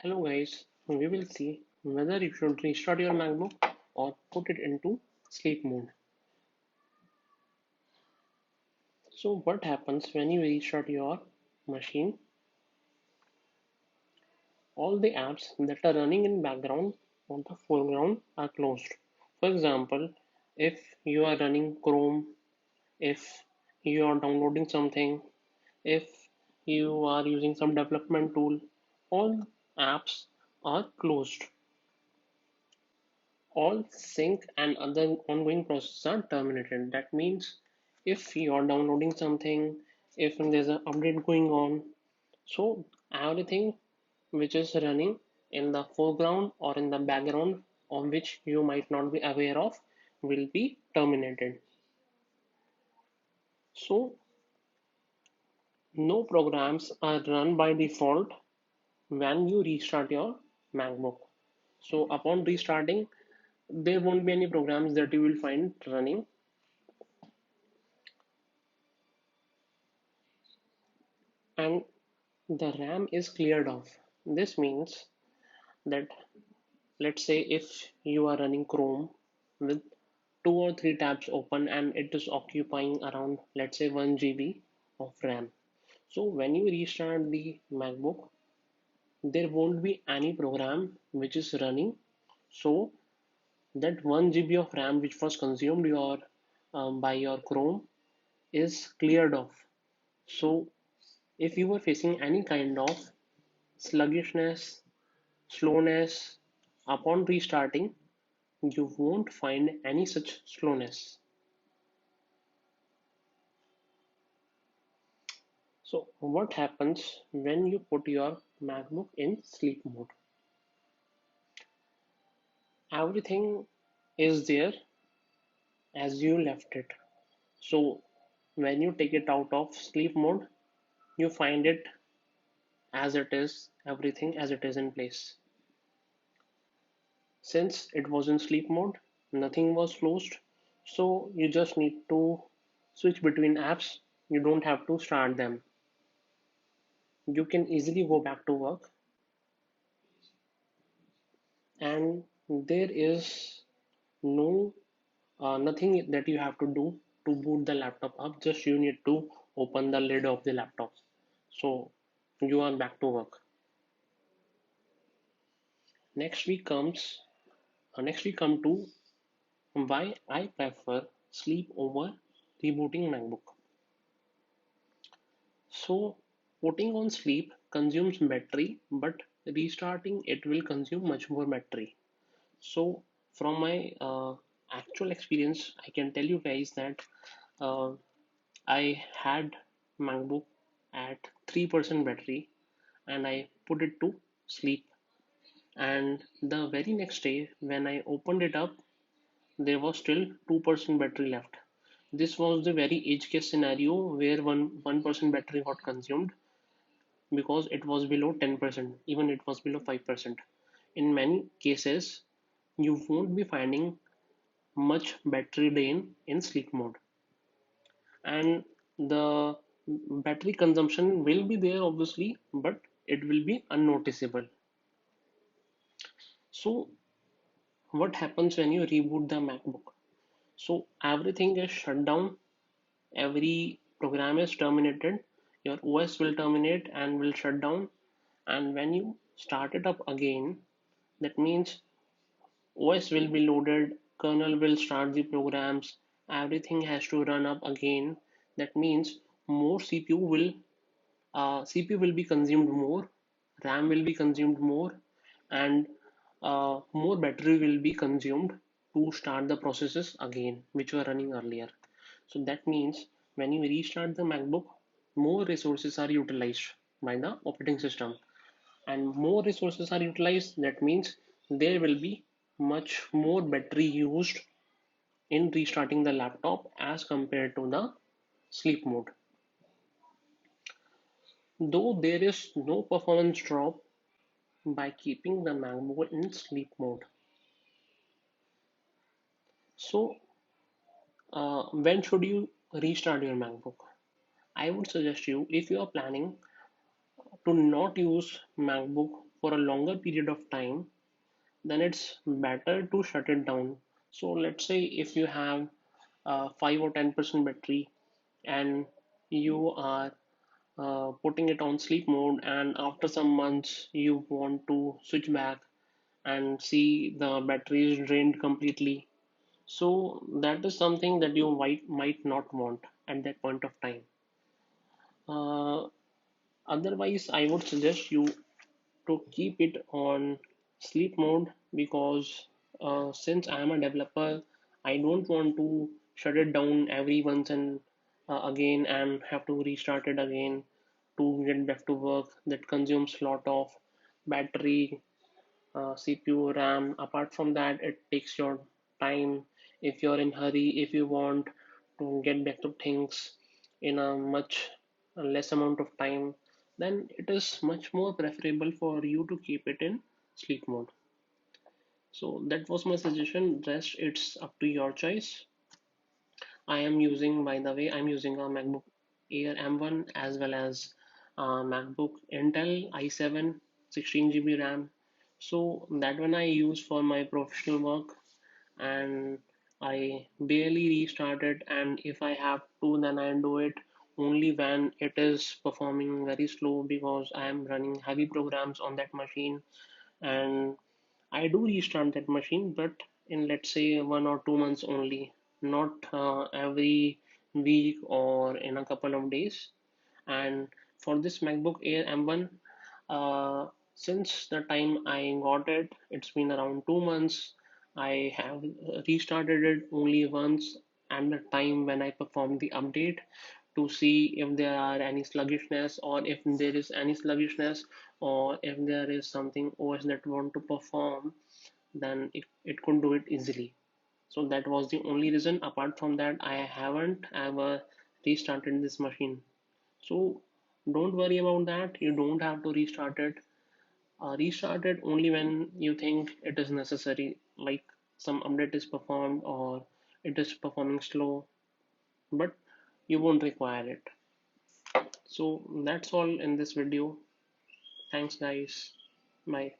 Hello guys, we will see whether you should restart your MacBook or put it into sleep mode. So what happens when you restart your machine? All the apps that are running in background or the foreground are closed. For example, if you are running Chrome, if you are downloading something, if you are using some development tool, all apps are closed. All sync and other ongoing processes are terminated. That means if you are downloading something, if there's an update going on, so everything which is running in the foreground or in the background of which you might not be aware of will be terminated. So no programs are run by default when you restart your MacBook. So upon restarting, there won't be any programs that you will find running, and the RAM is cleared off. This means that, let's say if you are running Chrome with two or three tabs open and it is occupying around, let's say, 1 GB of RAM. So when you restart the MacBook, there won't be any program which is running. So that 1 GB of RAM which was consumed by your Chrome is cleared off. So if you were facing any kind of sluggishness, slowness upon restarting, you won't find any such slowness. So, what happens when you put your MacBook in sleep mode? Everything is there as you left it. So, when you take it out of sleep mode, you find it as it is, everything as it is in place. Since it was in sleep mode, nothing was closed, so you just need to switch between apps. You don't have to start them. You can easily go back to work, and there is no nothing that you have to do to boot the laptop up. Just you need to open the lid of the laptop, so you are back to work. Next we come to why I prefer sleep over rebooting MacBook. So putting on sleep consumes battery, but restarting it will consume much more battery. So from my actual experience, I can tell you guys that uh, I had MacBook at 3% battery and I put it to sleep. And the very next day, when I opened it up, there was still 2% battery left. This was the very edge case scenario where 1% battery got consumed because it was below 10%, even it was below 5%. In many cases, you won't be finding much battery drain in sleep mode, and the battery consumption will be there obviously, but it will be unnoticeable. So what happens when you reboot the MacBook? So everything is shut down, every program is terminated, your OS will terminate and will shut down, and when you start it up again, that means OS will be loaded, kernel will start the programs, everything has to run up again. That means more CPU will be consumed more, RAM will be consumed more, and more battery will be consumed to start the processes again, which were running earlier. So that means when you restart the MacBook, more resources are utilized by the operating system, and more resources are utilized. That means there will be much more battery used in restarting the laptop as compared to the sleep mode. Though there is no performance drop by keeping the MacBook in sleep mode. So, when should you restart your MacBook? I would suggest you, if you are planning to not use MacBook for a longer period of time, then it's better to shut it down. So let's say if you have 5 or 10% battery and you are putting it on sleep mode, and after some months you want to switch back and see the battery is drained completely. So that is something that you might not want at that point of time. Uh, Otherwise, I would suggest you to keep it on sleep mode because since I am a developer, I don't want to shut it down every once and again and have to restart it again to get back to work. That consumes a lot of battery, CPU, RAM. Apart from that, it takes your time. If you're in hurry, if you want to get back to things in a much less amount of time, then it is much more preferable for you to keep it in sleep mode. So that was my suggestion. Rest, it's up to your choice. I am using, by the way, I'm using a MacBook Air M1 as well as MacBook Intel i7 16 GB RAM. So that one I use for my professional work, and I barely restart it, and if I have to then I do it only when it is performing very slow because I am running heavy programs on that machine, and I do restart that machine, but in let's say 1 or 2 months only, not every week or in a couple of days. And for this MacBook Air M1, uh, since the time I got it, it's been around 2 months. I have restarted it only once, and the time when I performed the update to see if there are any sluggishness, or if there is any sluggishness, or if there is something OS that want to perform, then it could do it easily. So that was the only reason. Apart from that, I haven't ever restarted this machine. So don't worry about that. You don't have to restart it. Restart it only when you think it is necessary, like some update is performed or it is performing slow, but you won't require it. So that's all in this video. Thanks, guys. Bye.